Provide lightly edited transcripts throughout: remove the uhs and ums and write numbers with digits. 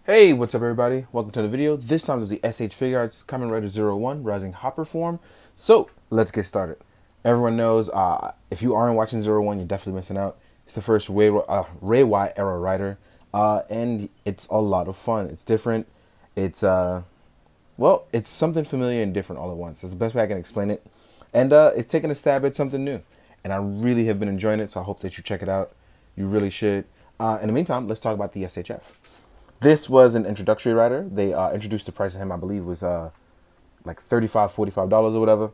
Hey, what's up everybody? Welcome to the video. This time is the SH Figuarts Kamen Rider 01 Rising Hopper form. So, let's get started. Everyone knows, if you aren't watching 01, you're definitely missing out. It's the first Ray Y era rider, and it's a lot of fun. It's different. It's, it's something familiar and different all at once. That's the best way I can explain it. And it's taking a stab at something new. And I really have been enjoying it, so I hope that you check it out. You really should. In the meantime, let's talk about the SHF. This was an introductory rider. They introduced the price of him, I believe, was like $35, $45 or whatever.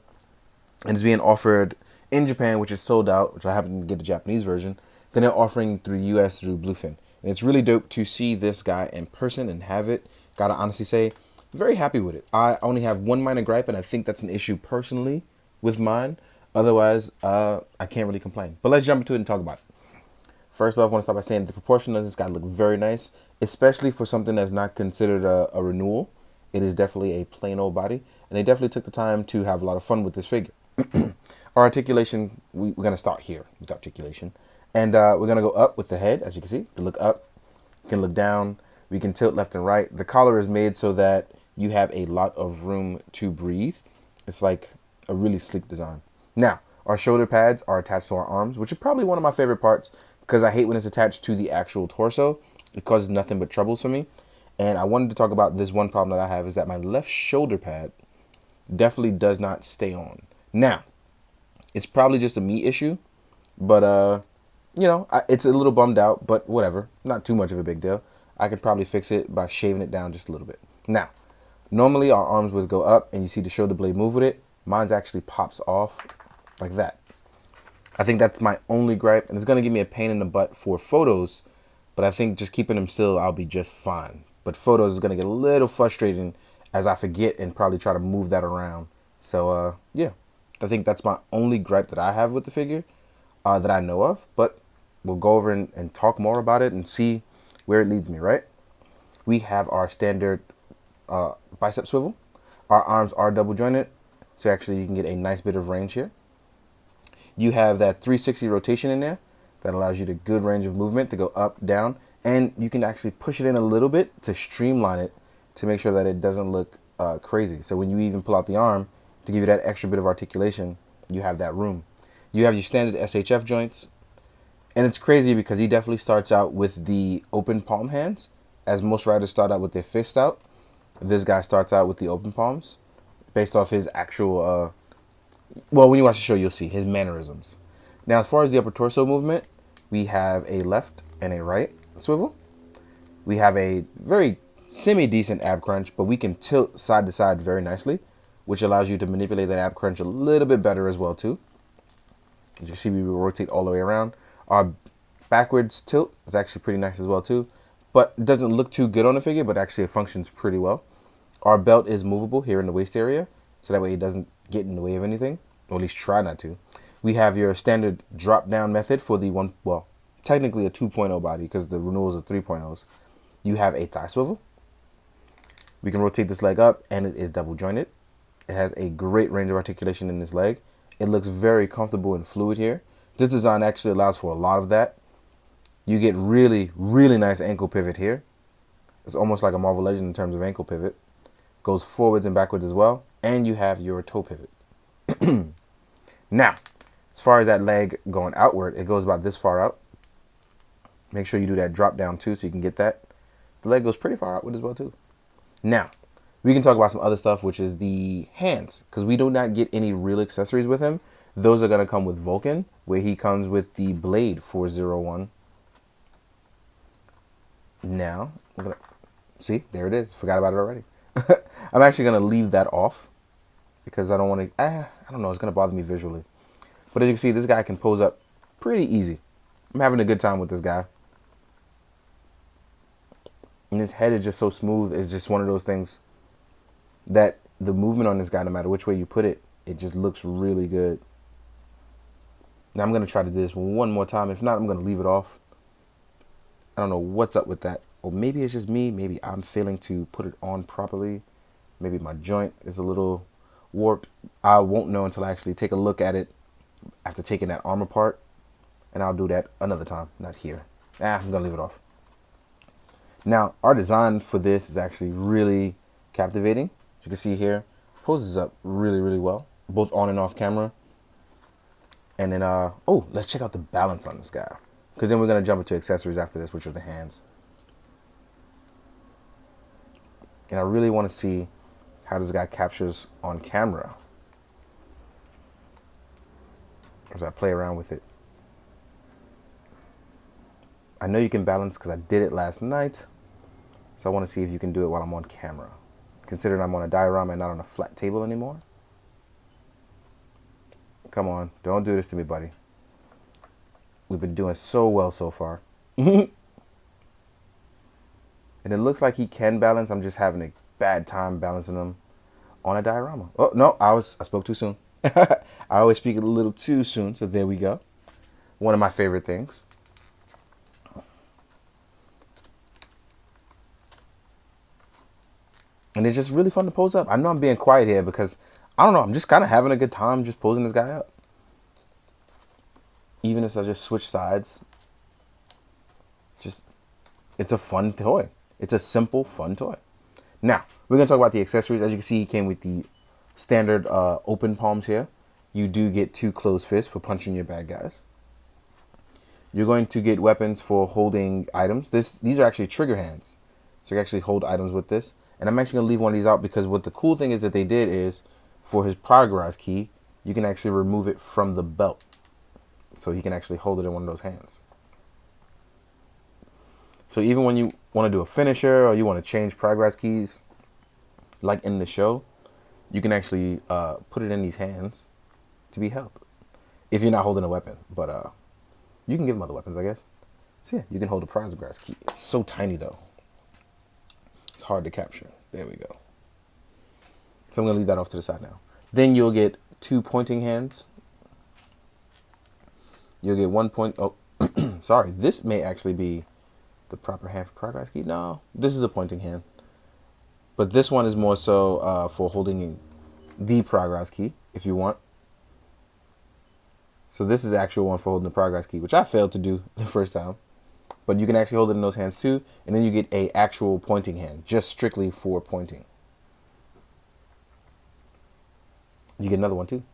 And it's being offered in Japan, which is sold out, which I happen to get the Japanese version. Then they're offering through the US through Bluefin. And it's really dope to see this guy in person and have it. Gotta honestly say, very happy with it. I only have one minor gripe, and I think that's an issue personally with mine. Otherwise, I can't really complain. But let's jump into it and talk about it. First off, I want to start by saying the proportion of this guy look very nice, especially for something that's not considered a renewal. It is definitely a plain old body, and they definitely took the time to have a lot of fun with this figure. Our articulation, we're going to start here with articulation. And we're going to go up with the head, as you can see. You can look up, you can look down, we can tilt left and right. The collar is made so that you have a lot of room to breathe. It's like a really sleek design. Now, our shoulder pads are attached to our arms, which is probably one of my favorite parts because I hate when it's attached to the actual torso. It causes nothing but troubles for me. And I wanted to talk about this one problem that I have is that my left shoulder pad definitely does not stay on. Now, it's probably just a me issue, but it's a little bummed out, but whatever. Not too much of a big deal. I could probably fix it by shaving it down just a little bit. Now, normally our arms would go up and you see the shoulder blade move with it. Mine's actually pops off like that. I think that's my only gripe, and it's going to give me a pain in the butt for photos, but I think just keeping them still, I'll be just fine. But photos is going to get a little frustrating as I forget and probably try to move that around. So, yeah, I think that's my only gripe that I have with the figure that I know of, but we'll go over and talk more about it and see where it leads me, right? We have our standard bicep swivel. Our arms are double jointed, so actually you can get a nice bit of range here. You have that 360 rotation in there that allows you the good range of movement to go up, down, and you can actually push it in a little bit to streamline it to make sure that it doesn't look crazy. So when you even pull out the arm to give you that extra bit of articulation, you have that room. You have your standard SHF joints, and it's crazy because he definitely starts out with the open palm hands, as most riders start out with their fist out. This guy starts out with the open palms based off his actual well, when you watch the show, you'll see his mannerisms. Now, as far as the upper torso movement, we have a left and a right swivel. We have a very semi-decent ab crunch, but we can tilt side to side very nicely, which allows you to manipulate that ab crunch a little bit better as well, too. As you see, we will rotate all the way around. Our backwards tilt is actually pretty nice as well, too, but it doesn't look too good on the figure, but actually it functions pretty well. Our belt is movable here in the waist area, so that way it doesn't get in the way of anything, or at least try not to. We have your standard drop down method for the technically a 2.0 body because the renewals are 3.0s. You have a thigh swivel. We can rotate this leg up and it is double jointed. It has a great range of articulation in this leg. It looks very comfortable and fluid here. This design actually allows for a lot of that. You get really, really nice ankle pivot here. It's almost like a Marvel Legend in terms of ankle pivot. Goes forwards and backwards as well. And you have your toe pivot. Now, as far as that leg going outward, it goes about this far out. Make sure you do that drop down too so you can get that. The leg goes pretty far outward as well too. Now, we can talk about some other stuff, which is the hands, because we do not get any real accessories with him. Those are going to come with Vulcan, where he comes with the blade 401. Now, see, there it is. Forgot about it already. I'm actually going to leave that off because I don't want to, I don't know, it's going to bother me visually. But as you can see, this guy can pose up pretty easy. I'm having a good time with this guy. And his head is just so smooth. It's just one of those things that the movement on this guy, no matter which way you put it, it just looks really good. Now I'm going to try to do this one more time. If not, I'm going to leave it off. I don't know what's up with that. Or maybe it's just me. Maybe I'm failing to put it on properly. Maybe my joint is a little warped. I won't know until I actually take a look at it after taking that arm apart. And I'll do that another time, not here. I'm going to leave it off. Now, our design for this is actually really captivating. As you can see here, poses up really, really well, both on and off camera. And then, oh, let's check out the balance on this guy. Because then we're going to jump into accessories after this, which are the hands. And I really want to see how this guy captures on camera as I play around with it. I know you can balance because I did it last night. So I want to see if you can do it while I'm on camera. Considering I'm on a diorama and not on a flat table anymore. Come on, don't do this to me, buddy. We've been doing so well so far. And it looks like he can balance. I'm just having a bad time balancing him on a diorama. Oh, no, I spoke too soon. I always speak a little too soon, so there we go. One of my favorite things. And it's just really fun to pose up. I know I'm being quiet here because, I don't know, I'm just kind of having a good time just posing this guy up. Even if I just switch sides. It's a fun toy. It's a simple, fun toy. Now, we're going to talk about the accessories. As you can see, he came with the standard open palms here. You do get 2 closed fists for punching your bad guys. You're going to get weapons for holding items. These are actually trigger hands. So you can actually hold items with this. And I'm actually going to leave one of these out because what the cool thing is that they did is for his progress key, you can actually remove it from the belt. So he can actually hold it in one of those hands. So even when you want to do a finisher or you want to change progress keys, like in the show, you can actually put it in these hands to be held. If you're not holding a weapon. But you can give him other weapons, I guess. So yeah, you can hold a progress key. It's so tiny though. It's hard to capture. There we go. So I'm going to leave that off to the side now. Then you'll get 2 pointing hands. You'll get 1 point. Oh, sorry. This may actually be the proper hand for progress key. No, this is a pointing hand. But this one is more so for holding the progress key, if you want. So this is the actual one for holding the progress key, which I failed to do the first time. But you can actually hold it in those hands too. And then you get a actual pointing hand, just strictly for pointing. You get another one too.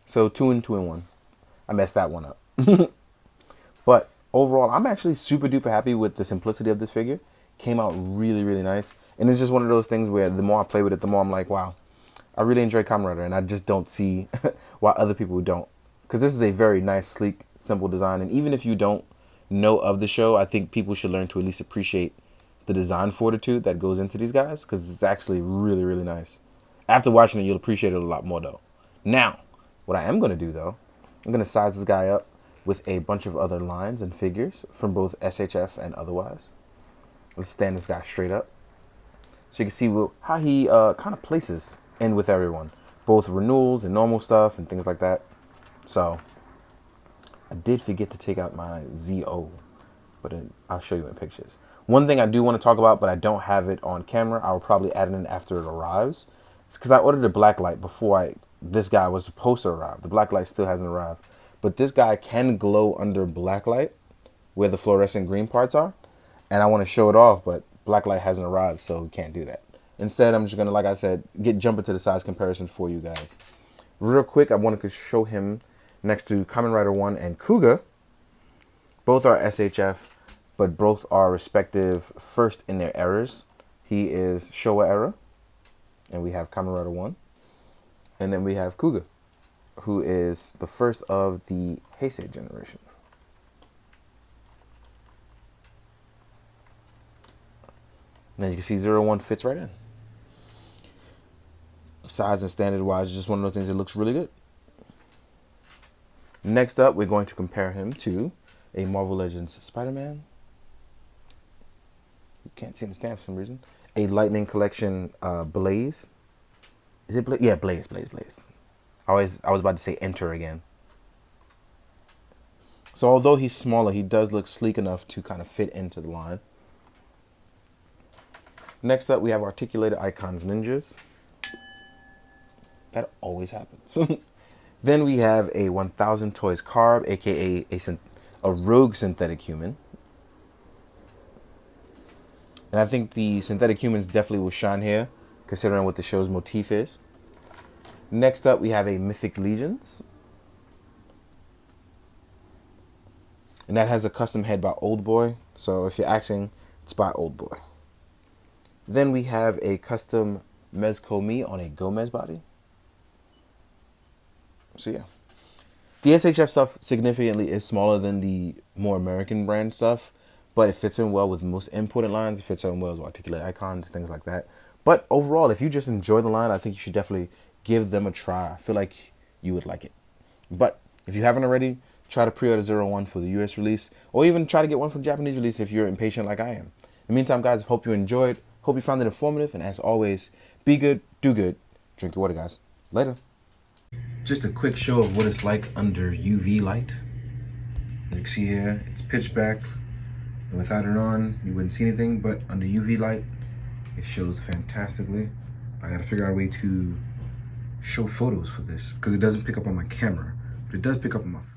So 2 and 2 in 1. I messed that one up. But overall, I'm actually super duper happy with the simplicity of this figure. Came out really, really nice. And it's just one of those things where the more I play with it, the more I'm like, wow, I really enjoy Kamen Rider. And I just don't see why other people don't. Because this is a very nice, sleek, simple design. And even if you don't know of the show, I think people should learn to at least appreciate the design fortitude that goes into these guys. Because it's actually really, really nice. After watching it, you'll appreciate it a lot more, though. Now, what I am going to do, though, I'm going to size this guy up with a bunch of other lines and figures from both SHF and otherwise. Let's stand this guy straight up. So you can see how he kind of places in with everyone. Both renewals and normal stuff and things like that. So, I did forget to take out my ZO. But I'll show you in pictures. One thing I do want to talk about, but I don't have it on camera. I will probably add it in after it arrives. It's because I ordered the black light before this guy was supposed to arrive. The black light still hasn't arrived. But this guy can glow under black light where the fluorescent green parts are. And I want to show it off, but black light hasn't arrived, so we can't do that. Instead, I'm just going to, like I said, jump into the size comparison for you guys. Real quick, I wanted to show him next to Kamen Rider 1 and Kuga. Both are SHF, but both are respective first in their eras. He is Showa era, and we have Kamen Rider 1. And then we have Kuga, who is the first of the Heisei generation. Now you can see 01 fits right in. Size and standard wise, just one of those things that looks really good. Next up, we're going to compare him to a Marvel Legends Spider-Man. You can't see him stand for some reason. A Lightning Collection Blaze. Is it Blaze? Yeah, Blaze. I was about to say Enter again. So although he's smaller, he does look sleek enough to kind of fit into the line. Next up, we have Articulated Icons Ninjas. That always happens. Then we have a 1000 Toys Carb, aka a rogue synthetic human. And I think the synthetic humans definitely will shine here, considering what the show's motif is. Next up, we have a Mythic Legions. And that has a custom head by Old Boy. So if you're asking, it's by Old Boy. Then we have a custom Mezco Me on a Gomez body. So yeah. The SHF stuff significantly is smaller than the more American brand stuff, but it fits in well with most imported lines. It fits in well with Articulate icons, things like that. But overall, if you just enjoy the line, I think you should definitely give them a try. I feel like you would like it. But if you haven't already, try to pre-order 01 for the US release, or even try to get one for the Japanese release if you're impatient like I am. In the meantime, guys, hope you enjoyed. Hope you found it informative. And as always, be good, do good. Drink your water, guys. Later. Just a quick show of what it's like under UV light. As you can see here, it's pitch black. And without it on, you wouldn't see anything. But under UV light, it shows fantastically. I gotta figure out a way to show photos for this because it doesn't pick up on my camera, but it does pick up on my phone.